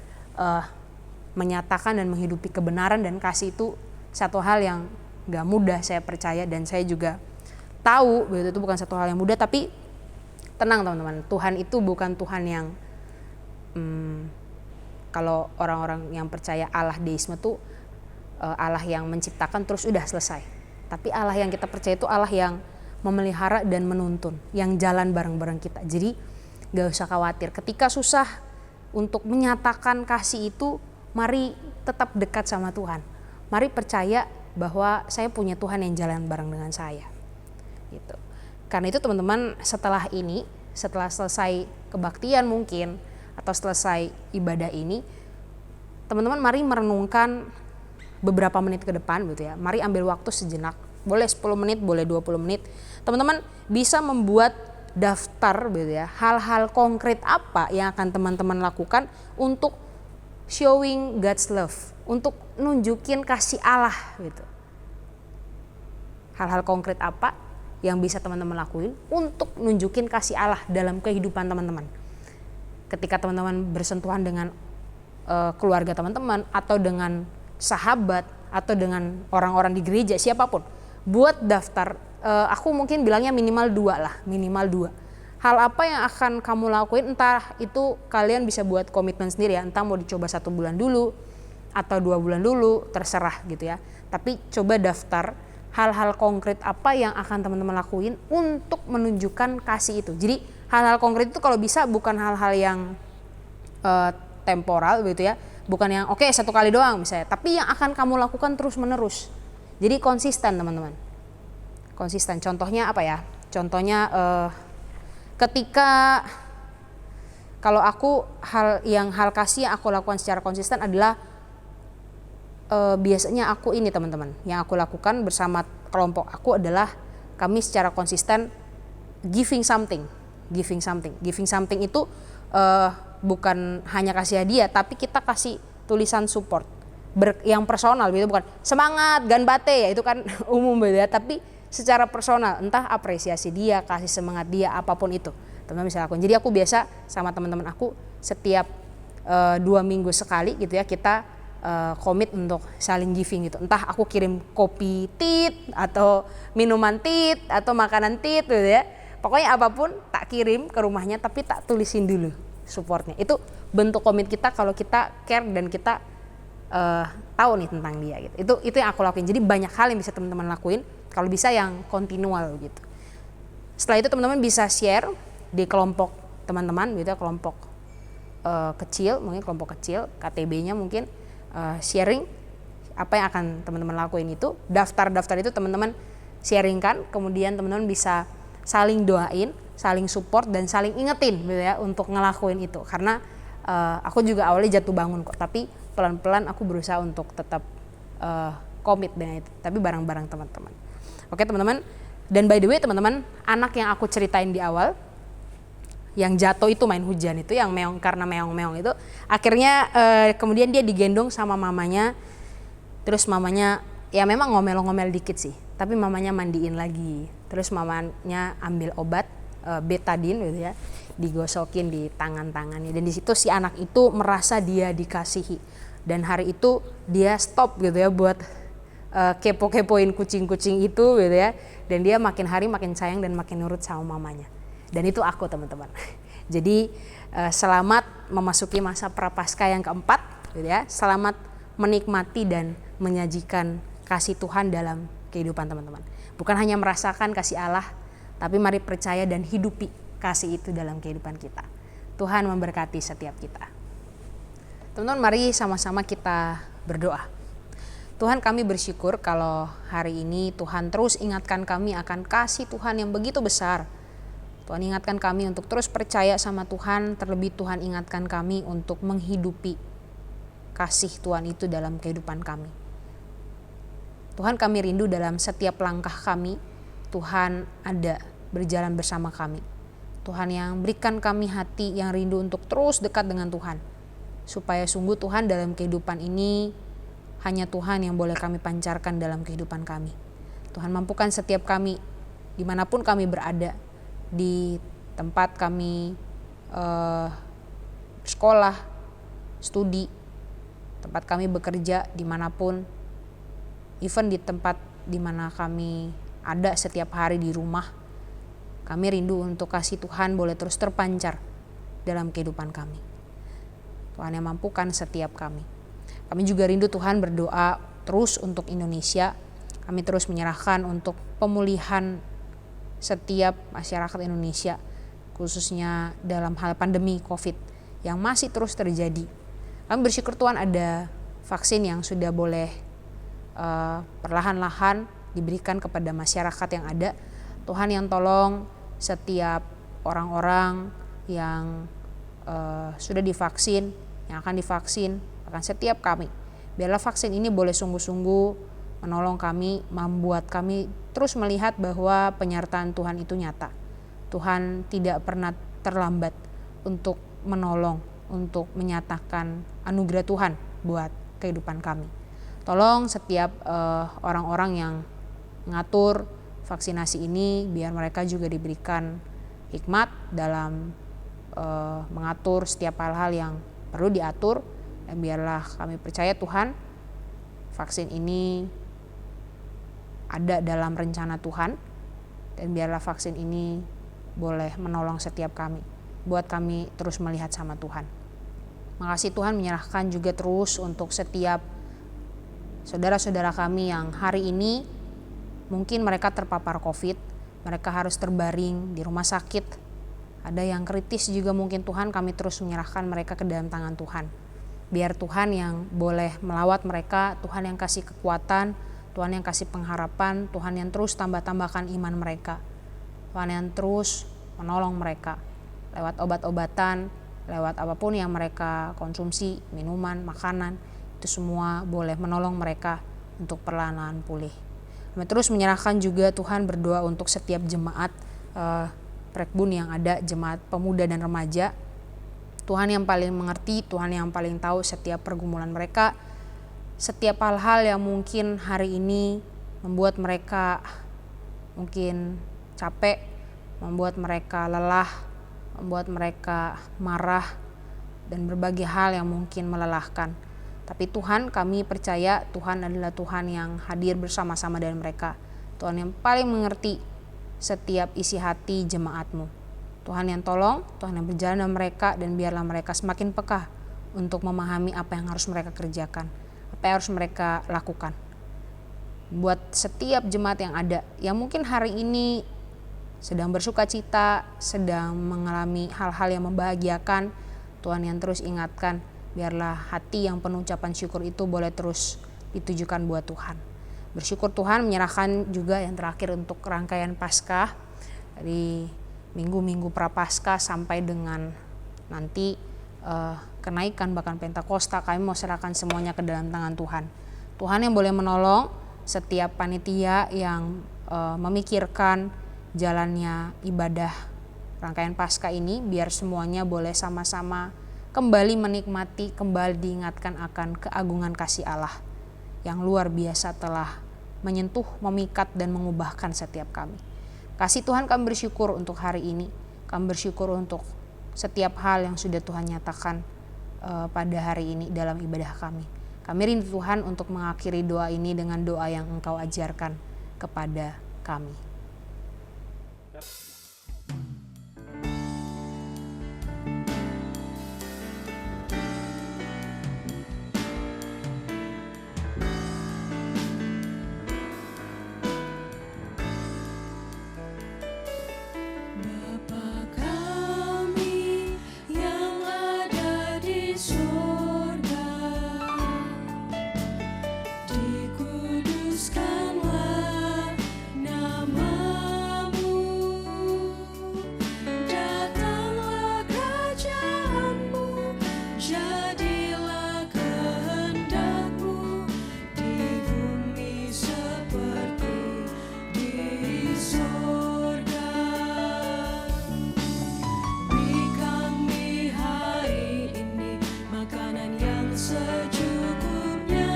Menyatakan dan menghidupi kebenaran dan kasih itu satu hal yang gak mudah, saya percaya, dan saya juga tahu itu bukan satu hal yang mudah. Tapi tenang teman-teman, Tuhan itu bukan Tuhan yang kalau orang-orang yang percaya Allah deisme tuh Allah yang menciptakan terus udah selesai. Tapi Allah yang kita percaya itu Allah yang memelihara dan menuntun, yang jalan bareng-bareng kita. Jadi gak usah khawatir ketika susah untuk menyatakan kasih itu. Mari tetap dekat sama Tuhan. Mari percaya bahwa saya punya Tuhan yang jalan bareng dengan saya. Gitu. Karena itu teman-teman, setelah ini, setelah selesai kebaktian mungkin atau selesai ibadah ini, teman-teman mari merenungkan beberapa menit ke depan gitu ya. Mari ambil waktu sejenak. Boleh 10 menit, boleh 20 menit. Teman-teman bisa membuat daftar gitu ya. Hal-hal konkret apa yang akan teman-teman lakukan untuk showing God's love, untuk nunjukin kasih Allah gitu. Hal-hal konkret apa yang bisa teman-teman lakuin untuk nunjukin kasih Allah dalam kehidupan teman-teman. Ketika teman-teman bersentuhan dengan keluarga teman-teman atau dengan sahabat atau dengan orang-orang di gereja, siapapun, buat daftar, aku mungkin bilangnya minimal 2 lah, minimal 2. Hal apa yang akan kamu lakuin, entah itu kalian bisa buat komitmen sendiri ya, entah mau dicoba 1 bulan dulu atau 2 bulan dulu, terserah gitu ya. Tapi coba daftar hal-hal konkret apa yang akan teman-teman lakuin untuk menunjukkan kasih itu. Jadi hal-hal konkret itu kalau bisa bukan hal-hal yang temporal gitu ya, bukan yang oke 1 kali doang misalnya, tapi yang akan kamu lakukan terus menerus. Jadi konsisten teman-teman, konsisten. Contohnya apa ya? Contohnya ketika kalau aku hal kasih yang aku lakukan secara konsisten adalah biasanya aku ini teman-teman, yang aku lakukan bersama kelompok aku adalah kami secara konsisten giving something itu bukan hanya kasih hadiah, tapi kita kasih tulisan support yang personal gitu, bukan semangat ganbate ya itu kan umum beda, tapi secara personal, entah apresiasi dia, kasih semangat dia, apapun itu teman-teman bisa lakukan. Jadi aku biasa sama teman-teman aku setiap 2 minggu sekali gitu ya, kita komit untuk saling giving gitu, entah aku kirim kopi tit atau minuman tit atau makanan tit gitu ya, pokoknya apapun tak kirim ke rumahnya, tapi tak tulisin dulu supportnya. Itu bentuk komit kita kalau kita care dan kita tahu nih tentang dia gitu. Itu yang aku lakuin. Jadi banyak hal yang bisa teman-teman lakuin, kalau bisa yang kontinual gitu. Setelah itu teman-teman bisa share di kelompok teman-teman gitu ya, kelompok kecil, mungkin kelompok kecil KTB-nya mungkin, sharing apa yang akan teman-teman lakuin itu. Daftar itu teman-teman sharingkan, kemudian teman-teman bisa saling doain, saling support dan saling ingetin gitu ya untuk ngelakuin itu. Karena aku juga awalnya jatuh bangun kok, tapi pelan-pelan aku berusaha untuk tetap komit dengan itu, tapi bareng-bareng teman-teman. Oke teman-teman, dan by the way teman-teman, anak yang aku ceritain di awal yang jatuh itu main hujan itu, yang meong karena meong-meong itu, akhirnya kemudian dia digendong sama mamanya, terus mamanya ya memang ngomel-ngomel dikit sih, tapi mamanya mandiin lagi, terus mamanya ambil obat betadine gitu ya, digosokin di tangan-tangannya, dan di situ si anak itu merasa dia dikasihi, dan hari itu dia stop gitu ya buat kepo-kepoin kucing-kucing itu gitu ya, dan dia makin hari makin sayang dan makin nurut sama mamanya. Dan itu aku teman-teman. Jadi selamat memasuki masa prapaskah yang keempat gitu ya. Selamat menikmati dan menyajikan kasih Tuhan dalam kehidupan teman-teman. Bukan hanya merasakan kasih Allah, tapi mari percaya dan hidupi kasih itu dalam kehidupan kita. Tuhan memberkati setiap kita. Teman-teman, mari sama-sama kita berdoa. Tuhan, kami bersyukur kalau hari ini Tuhan terus ingatkan kami akan kasih Tuhan yang begitu besar. Tuhan ingatkan kami untuk terus percaya sama Tuhan, terlebih Tuhan ingatkan kami untuk menghidupi kasih Tuhan itu dalam kehidupan kami. Tuhan, kami rindu dalam setiap langkah kami, Tuhan ada berjalan bersama kami. Tuhan yang berikan kami hati yang rindu untuk terus dekat dengan Tuhan. Supaya sungguh Tuhan dalam kehidupan ini, hanya Tuhan yang boleh kami pancarkan dalam kehidupan kami. Tuhan mampukan setiap kami, dimanapun kami berada, di tempat kami sekolah, studi, tempat kami bekerja, dimanapun, even di tempat dimana kami ada setiap hari di rumah, kami rindu untuk kasih Tuhan boleh terus terpancar dalam kehidupan kami. Tuhan yang mampukan setiap kami. Kami juga rindu Tuhan berdoa terus untuk Indonesia. Kami terus menyerahkan untuk pemulihan setiap masyarakat Indonesia, khususnya dalam hal pandemi COVID yang masih terus terjadi. Kami bersyukur Tuhan ada vaksin yang sudah boleh perlahan-lahan diberikan kepada masyarakat yang ada. Tuhan yang tolong setiap orang-orang yang sudah divaksin, yang akan divaksin, bahkan setiap kami, biarlah vaksin ini boleh sungguh-sungguh menolong kami, membuat kami terus melihat bahwa penyertaan Tuhan itu nyata. Tuhan tidak pernah terlambat untuk menolong, untuk menyatakan anugerah Tuhan buat kehidupan kami. Tolong setiap orang-orang yang ngatur vaksinasi ini, biar mereka juga diberikan hikmat dalam mengatur setiap hal-hal yang perlu diatur, dan biarlah kami percaya Tuhan vaksin ini ada dalam rencana Tuhan. Dan biarlah vaksin ini boleh menolong setiap kami, buat kami terus melihat sama Tuhan. Makasih Tuhan, menyerahkan juga terus untuk setiap saudara-saudara kami yang hari ini mungkin mereka terpapar COVID, mereka harus terbaring di rumah sakit. Ada yang kritis juga mungkin Tuhan, kami terus menyerahkan mereka ke dalam tangan Tuhan. Biar Tuhan yang boleh melawat mereka, Tuhan yang kasih kekuatan, Tuhan yang kasih pengharapan, Tuhan yang terus tambah-tambahkan iman mereka. Tuhan yang terus menolong mereka lewat obat-obatan, lewat apapun yang mereka konsumsi, minuman, makanan, itu semua boleh menolong mereka untuk perlahan-lahan pulih. Kami terus menyerahkan juga Tuhan, berdoa untuk setiap jemaat Prekbun yang ada, jemaat pemuda dan remaja. Tuhan yang paling mengerti, Tuhan yang paling tahu setiap pergumulan mereka, setiap hal-hal yang mungkin hari ini membuat mereka mungkin capek, membuat mereka lelah, membuat mereka marah, dan berbagai hal yang mungkin melelahkan. Tapi Tuhan, kami percaya Tuhan adalah Tuhan yang hadir bersama-sama dengan mereka. Tuhan yang paling mengerti setiap isi hati jemaat-Mu. Tuhan yang tolong, Tuhan yang berjalan dengan mereka, dan biarlah mereka semakin peka untuk memahami apa yang harus mereka kerjakan, apa yang harus mereka lakukan. Buat setiap jemaat yang ada, yang mungkin hari ini sedang bersuka cita, sedang mengalami hal-hal yang membahagiakan, Tuhan yang terus ingatkan, biarlah hati yang penuh ucapan syukur itu boleh terus ditujukan buat Tuhan. Bersyukur Tuhan, menyerahkan juga yang terakhir untuk rangkaian Paskah, dari minggu-minggu Prapaskah sampai dengan nanti kenaikan bahkan Pentakosta. Kami mau serahkan semuanya ke dalam tangan Tuhan. Tuhan yang boleh menolong setiap panitia yang memikirkan jalannya ibadah rangkaian Paskah ini, biar semuanya boleh sama-sama kembali menikmati, kembali diingatkan akan keagungan kasih Allah yang luar biasa telah menyentuh, memikat, dan mengubahkan setiap kami. Kasih Tuhan, kami bersyukur untuk hari ini. Kami bersyukur untuk setiap hal yang sudah Tuhan nyatakan pada hari ini dalam ibadah kami. Kami rindu Tuhan untuk mengakhiri doa ini dengan doa yang Engkau ajarkan kepada kami. Bapa kami yang ada di surga, dikuduskanlah nama-Mu, datanglah kerajaan-Mu, jadilah kehendak-Mu di bumi seperti di surga. Beri kami hari ini makanan yang secukupnya.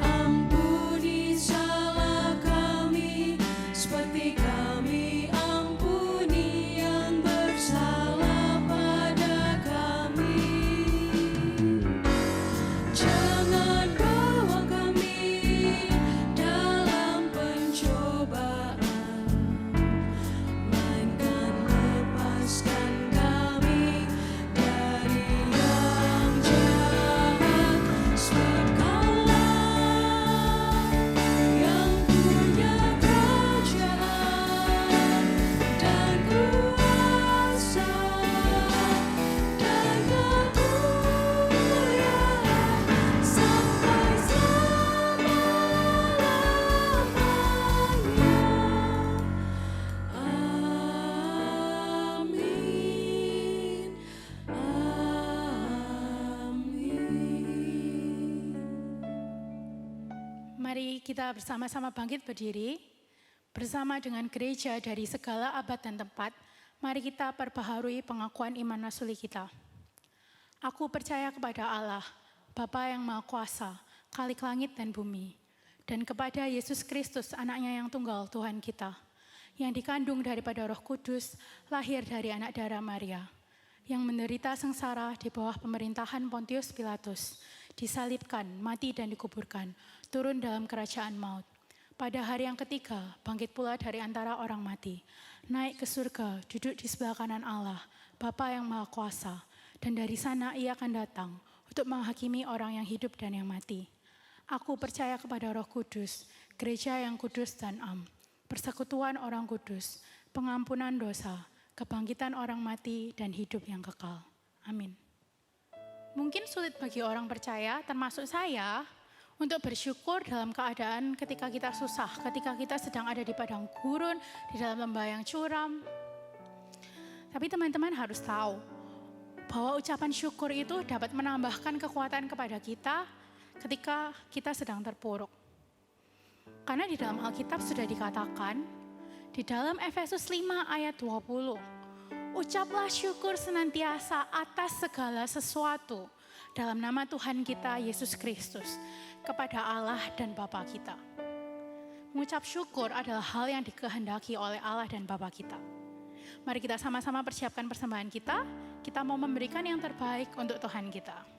Ampuni salah kami seperti kami ampuni yang bersalah pada kami. Jangan bawa kami dalam pencobaan, melainkan lepaskan kami dari yang jahat. Sebab Kaulah yang punya kerajaan dan kuasa dan kemuliaan sampai selama-lamanya. Amin. Amin. Mari kita bersama-sama bangkit berdiri. Bersama dengan gereja dari segala abad dan tempat, mari kita perbaharui pengakuan iman rasuli kita. Aku percaya kepada Allah, Bapa yang Maha Kuasa, Khalik langit dan bumi, dan kepada Yesus Kristus, anaknya yang tunggal Tuhan kita, yang dikandung daripada Roh Kudus, lahir dari anak darah Maria, yang menderita sengsara di bawah pemerintahan Pontius Pilatus, disalibkan, mati dan dikuburkan, turun dalam kerajaan maut. Pada hari yang ketiga, bangkit pula dari antara orang mati, naik ke surga, duduk di sebelah kanan Allah, Bapa yang Maha Kuasa, dan dari sana ia akan datang untuk menghakimi orang yang hidup dan yang mati. Aku percaya kepada Roh Kudus, gereja yang kudus dan am, persekutuan orang kudus, pengampunan dosa, kebangkitan orang mati, dan hidup yang kekal. Amin. Mungkin sulit bagi orang percaya, termasuk saya, untuk bersyukur dalam keadaan ketika kita susah, ketika kita sedang ada di padang gurun, di dalam lembah yang curam. Tapi teman-teman harus tahu bahwa ucapan syukur itu dapat menambahkan kekuatan kepada kita ketika kita sedang terpuruk. Karena di dalam Alkitab sudah dikatakan, di dalam Efesus 5 ayat 20, ucaplah syukur senantiasa atas segala sesuatu dalam nama Tuhan kita Yesus Kristus kepada Allah dan Bapa kita. Mengucap syukur adalah hal yang dikehendaki oleh Allah dan Bapa kita. Mari kita sama-sama persiapkan persembahan kita. Kita mau memberikan yang terbaik untuk Tuhan kita.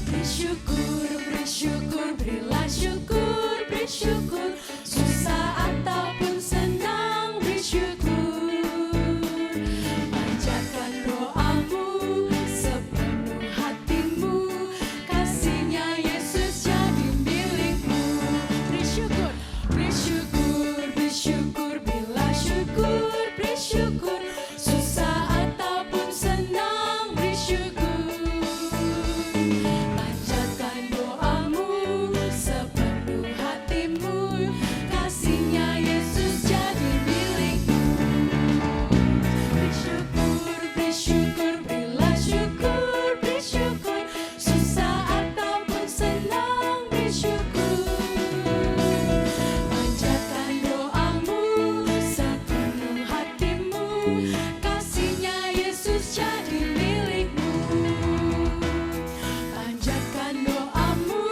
Bersyukur, bersyukur, berilah syukur, bersyukur. Susah ataupun senang, bersyukur. Panjatkan doamu sepenuh hatimu, kasihnya Yesus jadi milikmu. Bersyukur, bersyukur, bersyukur, berilah syukur, bersyukur. Susah ataupun senang, bersyukur. Panjatkan doamu sepenuh hatimu, kasihnya Yesus jadi milikmu. Bersyukur, bersyukur, berilah syukur, bersyukur. Susah ataupun senang, bersyukur. Panjatkan doamu sepenuh hatimu, kasihnya Yesus jadi milikmu. Panjatkan doamu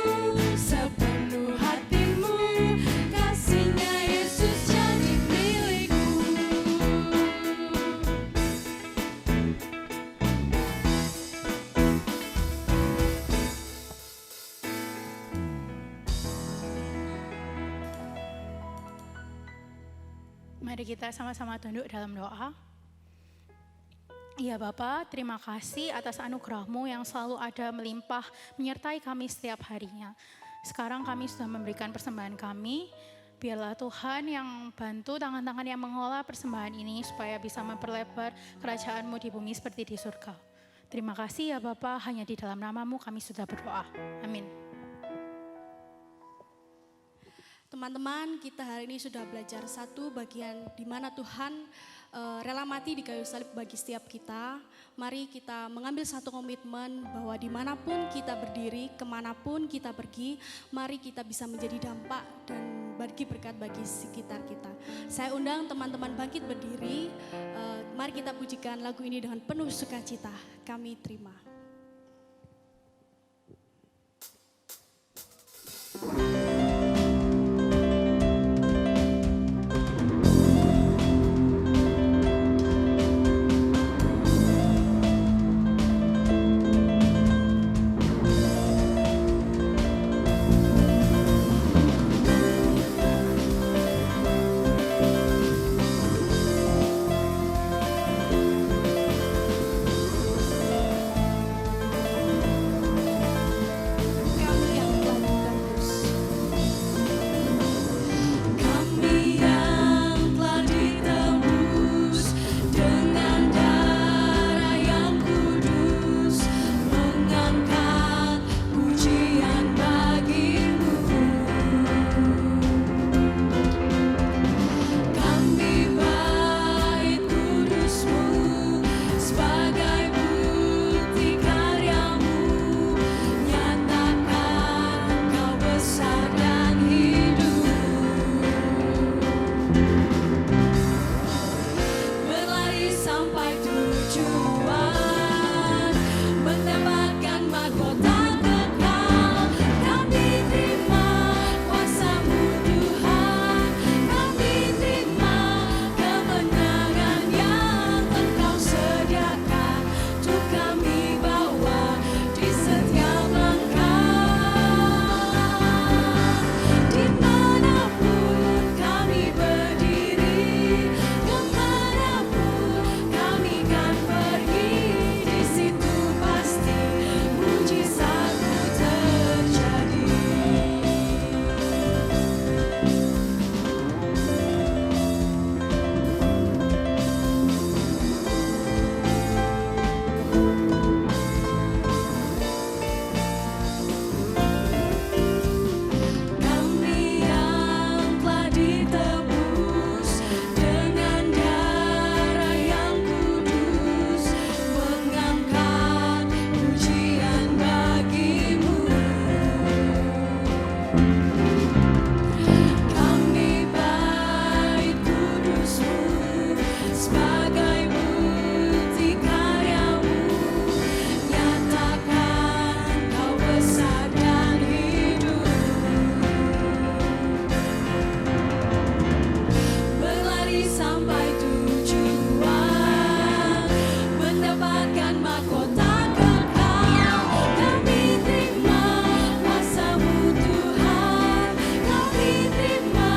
sepenuh hatimu, kasihnya Yesus jadi milikmu. Mari kita sama-sama tunduk dalam doa. Ya Bapa, terima kasih atas anugerah-Mu yang selalu ada melimpah menyertai kami setiap harinya. Sekarang kami sudah memberikan persembahan kami. Biarlah Tuhan yang bantu tangan-tangan yang mengolah persembahan ini supaya bisa memperlebar kerajaan-Mu di bumi seperti di surga. Terima kasih ya Bapa, hanya di dalam nama-Mu kami sudah berdoa. Amin. Teman-teman, kita hari ini sudah belajar satu bagian di mana Tuhan rela mati di kayu salib bagi setiap kita. Mari kita mengambil satu komitmen bahwa dimanapun kita berdiri, kemanapun kita pergi, mari kita bisa menjadi dampak dan bagi berkat bagi sekitar kita. Saya undang teman-teman bangkit berdiri. Mari kita pujikan lagu ini dengan penuh sukacita. Kami terima. Bersyukur, Kami bait kudus-Mu sebagai bukti karya-Mu. Nyatakan Kau besar dan hidup. Berlari sampai tujuan, mendapatkan mahkota kekal. Kami terima kuasa-Mu Tuhan, kami terima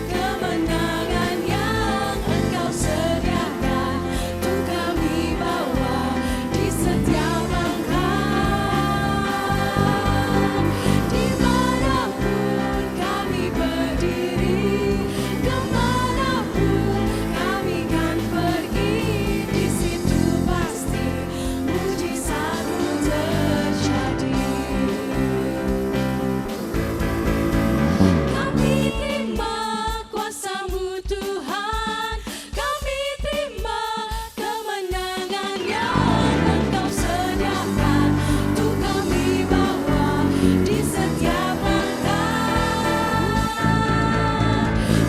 kemenangan yang Engkau sediakan. Untuk kami bawa di setiap langkah. Dimanapun kami berdiri, kemanapun kami kan pergi, di situ pasti mujizat-Mu terjadi. Kami terima kuasa-Mu Tuhan, kami terima kemenangan yang Engkau sediakan. Untuk kami bawa di setiap langkah.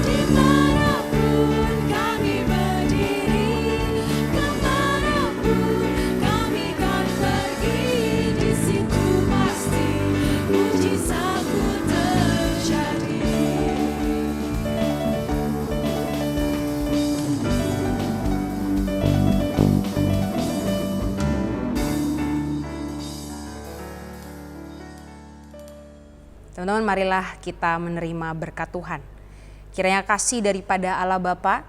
Dimanapun kami berdiri, kemanapun kami kan pergi, di situ pasti mujizat-Mu terjadi. Teman-teman, marilah kita menerima berkat Tuhan. Kiranya kasih daripada Allah Bapa,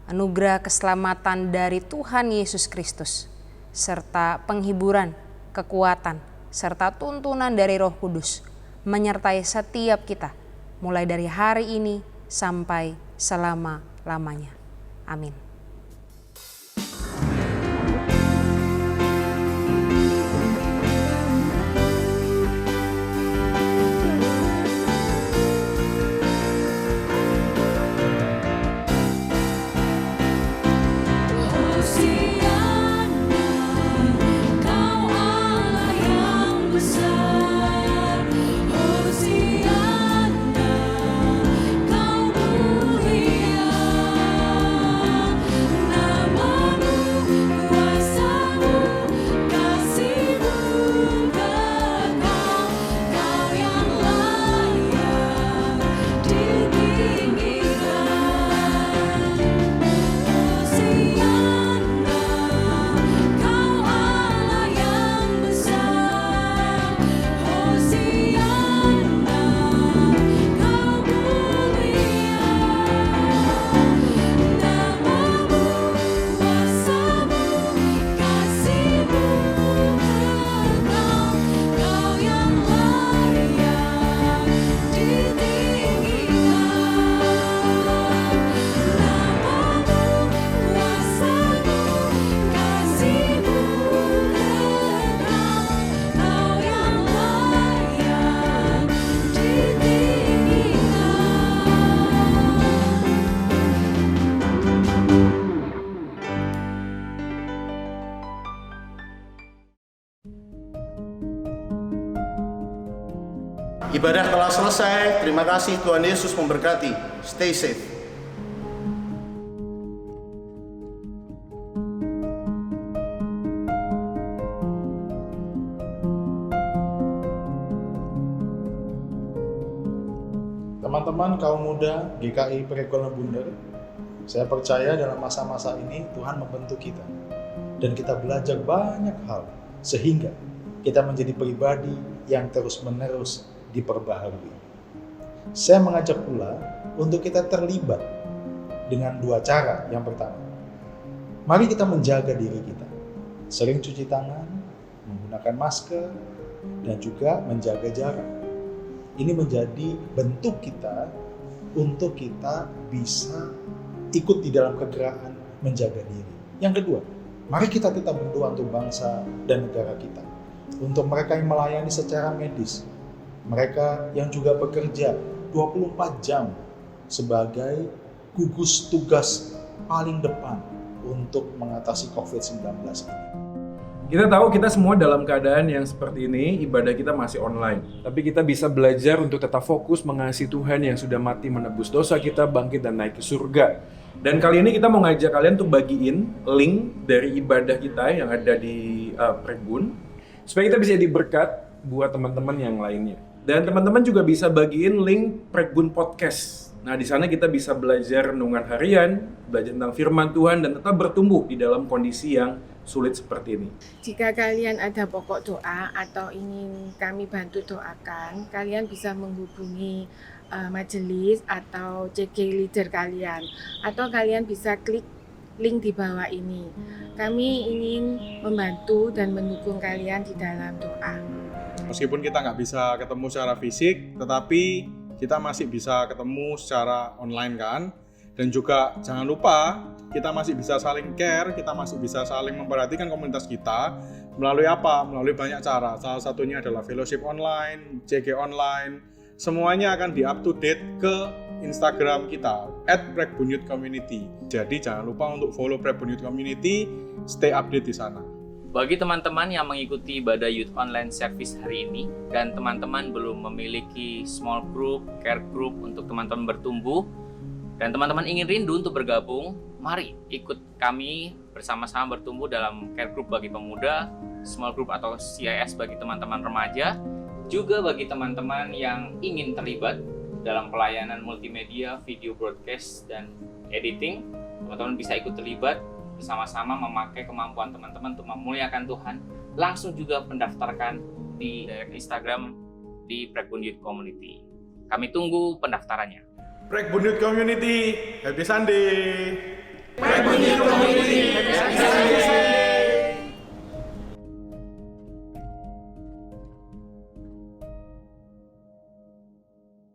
anugerah keselamatan dari Tuhan Yesus Kristus, serta penghiburan, kekuatan, serta tuntunan dari Roh Kudus menyertai setiap kita, mulai dari hari ini sampai selama-lamanya. Amin. Hosiana, Kau Allah yang besar. Hosiana, Kau mulia. Nama-Mu, kuasa-Mu, kasih-Mu kekal. Kau yang layak ditinggikan. Hosiana, Kau Allah yang besar. Hosiana, Kau mulia. Nama-Mu, kuasa-Mu, kasih-Mu kekal. Kau yang layak ditinggikan. Nama-Mu, kuasa-Mu, kasih-Mu kekal. Kau yang layak ditinggikan. Ibadah telah selesai. Terima kasih, Tuhan Yesus memberkati. Stay safe. Teman-teman kaum muda GKI Prekolan Bunder, saya percaya dalam masa-masa ini Tuhan membentuk kita dan kita belajar banyak hal sehingga kita menjadi pribadi yang terus-menerus diperbaharui. Saya mengajak pula untuk kita terlibat dengan dua cara. Yang pertama, mari kita menjaga diri kita, sering cuci tangan, menggunakan masker, dan juga menjaga jarak. Ini menjadi bentuk kita untuk kita bisa ikut di dalam kegerakan menjaga diri. Yang kedua, mari kita tetap berdoa untuk bangsa dan negara kita. Untuk mereka yang melayani secara medis, mereka yang juga bekerja 24 jam sebagai gugus tugas paling depan untuk mengatasi COVID-19 ini. Kita tahu kita semua dalam keadaan yang seperti ini, ibadah kita masih online. Tapi kita bisa belajar untuk tetap fokus mengasihi Tuhan yang sudah mati menebus dosa kita, bangkit dan naik ke surga. Dan kali ini kita mau ngajak kalian untuk bagiin link dari ibadah kita yang ada di Prebun, supaya kita bisa jadi berkat buat teman-teman yang lainnya. Dan teman-teman juga bisa bagiin link Prebun Podcast. Nah, di sana kita bisa belajar renungan harian, belajar tentang firman Tuhan, dan tetap bertumbuh di dalam kondisi yang sulit seperti ini. Jika kalian ada pokok doa atau ingin kami bantu doakan, kalian bisa menghubungi majelis atau CG leader kalian, atau kalian bisa klik link di bawah ini. Kami ingin membantu dan mendukung kalian di dalam doa. Meskipun kita nggak bisa ketemu secara fisik, tetapi kita masih bisa ketemu secara online kan. Dan juga jangan lupa kita masih bisa saling care, kita masih bisa saling memperhatikan komunitas kita melalui apa? Melalui banyak cara. Salah satunya adalah fellowship online, CG online. Semuanya akan di up to date ke Instagram kita @PrebunYouthCommunity. Jadi jangan lupa untuk follow Prebun Youth Community, stay update di sana. Bagi teman-teman yang mengikuti ibadah Youth Online Service hari ini dan teman-teman belum memiliki small group, care group untuk teman-teman bertumbuh, dan teman-teman ingin rindu untuk bergabung, mari ikut kami bersama-sama bertumbuh dalam care group bagi pemuda, small group atau CIS bagi teman-teman remaja, juga bagi teman-teman yang ingin terlibat dalam pelayanan multimedia, video broadcast, dan editing. Teman-teman bisa ikut terlibat bersama-sama memakai kemampuan teman-teman untuk memuliakan Tuhan. Langsung juga pendaftarkan di Instagram di Prebun Youth Community. Kami tunggu pendaftarannya. Prebun Youth Community, happy Sunday! Prebun Youth Community, happy Sunday!